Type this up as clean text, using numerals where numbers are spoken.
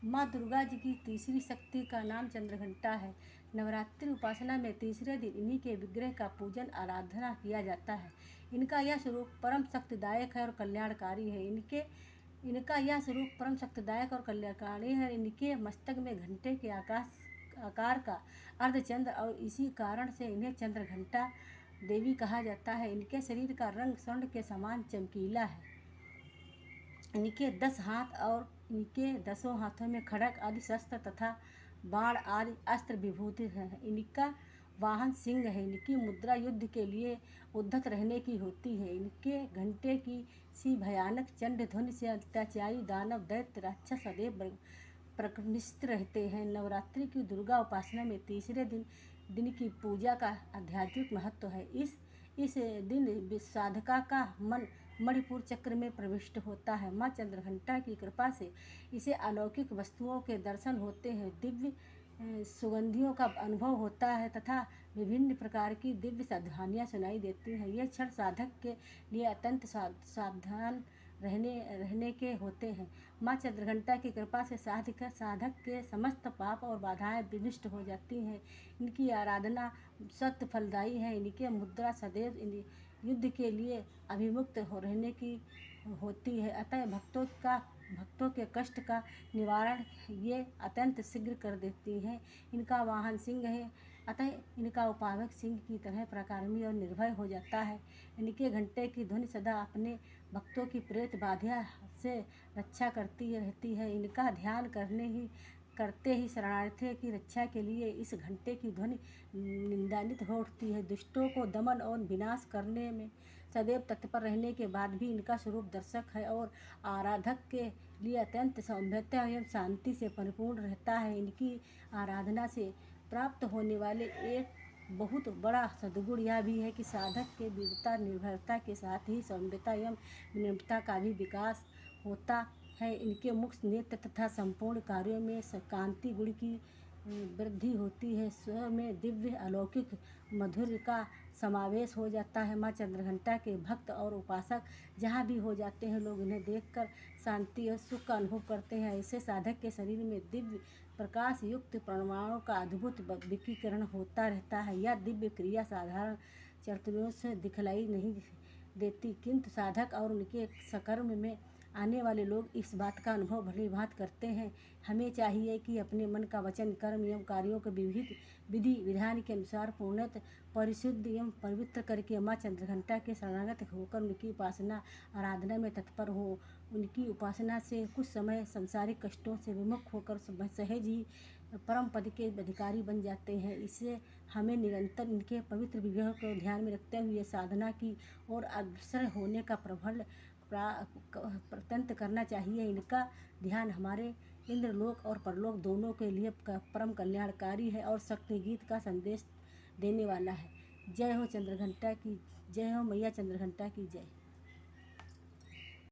माँ दुर्गा जी की तीसरी शक्ति का नाम चंद्रघंटा है। नवरात्रि उपासना में तीसरे दिन इन्हीं के विग्रह का पूजन आराधना किया जाता है। इनका यह स्वरूप परम शक्तिदायक है और कल्याणकारी है। इनका यह स्वरूप परम शक्तिदायक और कल्याणकारी है। इनके मस्तक में घंटे के आकार का अर्धचंद्र और इसी कारण से इन्हें चंद्रघंटा देवी कहा जाता है। इनके शरीर का रंग स्वर्ण के समान चमकीला है। इनके 10 हाथ और इनके 10 हाथों में खड़ग आदि शस्त्र तथा बाण आदि अस्त्र विभूषित हैं। इनका वाहन सिंह है। इनकी मुद्रा युद्ध के लिए उद्धत रहने की होती है। इनके घंटे की सी भयानक चंड ध्वनि से अत्याचारी दानव दैत्य राक्षस सदैव प्रकनिष्ठ रहते हैं। नवरात्रि की दुर्गा उपासना में तीसरे दिन की पूजा का आध्यात्मिक महत्व है। इस दिन साधका का मन मणिपुर चक्र में प्रविष्ट होता है। माँ चंद्रघंटा की कृपा से इसे अलौकिक वस्तुओं के दर्शन होते हैं, दिव्य सुगंधियों का अनुभव होता है तथा विभिन्न प्रकार की दिव्य सावधानियाँ सुनाई देती हैं। ये क्षण साधक के लिए अत्यंत सावधान रहने के होते हैं। माँ चंद्रघंटा की कृपा से साधक के समस्त पाप और बाधाएं विनष्ट हो जाती हैं। इनकी आराधना सत्य फलदायी है। इनके मुद्रा सदैव युद्ध के लिए अभिमुक्त रहने की होती है, अतः भक्तों के कष्ट का निवारण ये अत्यंत शीघ्र कर देती हैं। इनका वाहन सिंह है, अतः इनका उपावक सिंह की तरह पराक्रमी और निर्भय हो जाता है। इनके घंटे की ध्वनि सदा अपने भक्तों की प्रेत बाधा से रक्षा करती रहती है। इनका ध्यान करते ही शरणार्थियों की रक्षा के लिए इस घंटे की ध्वनि निंदानित हो उठती है। दुष्टों को दमन और विनाश करने में सदैव तत्पर रहने के बाद भी इनका स्वरूप दर्शक है और आराधक के लिए अत्यंत सौम्यता एवं शांति से परिपूर्ण रहता है। इनकी आराधना से प्राप्त होने वाले एक बहुत बड़ा सद्गुण यह भी है कि साधक के वीरता निर्भरता के साथ ही सौम्यता एवं विनम्रता का भी विकास होता है। इनके मुख नेत्र तथा संपूर्ण कार्यों में कांति गुण की वृद्धि होती है। स्वर में दिव्य अलौकिक मधुर का समावेश हो जाता है। माँ चंद्रघंटा के भक्त और उपासक जहाँ भी हो जाते हैं, लोग इन्हें देखकर शांति और सुख का अनुभव करते हैं। ऐसे साधक के शरीर में दिव्य प्रकाश युक्त परमाणु का अद्भुत विकिरण होता रहता है। यह दिव्य क्रिया साधारण चरित्रों से दिखलाई नहीं देती, किंतु साधक और उनके सकर्म में आने वाले लोग इस बात का अनुभव भली भांति करते हैं। हमें चाहिए कि अपने मन का वचन कर्म एवं कार्यों को विविध विधि विधान के अनुसार पूर्णतः परिशुद्ध एवं पवित्र करके माँ चंद्रघंटा के शरणागत होकर उनकी उपासना आराधना में तत्पर हो। उनकी उपासना से कुछ समय सांसारिक कष्टों से विमुख होकर सहज ही परम पद के अधिकारी बन जाते हैं। इससे हमें निरंतर इनके पवित्र विग्रह को ध्यान में रखते हुए साधना की और अग्रसर होने का प्रबल प्रयत्न करना चाहिए। इनका ध्यान हमारे इंद्रलोक और परलोक दोनों के लिए परम कल्याणकारी है और शक्ति गीत का संदेश देने वाला है। जय हो चंद्रघंटा की जय हो, मैया चंद्रघंटा की जय।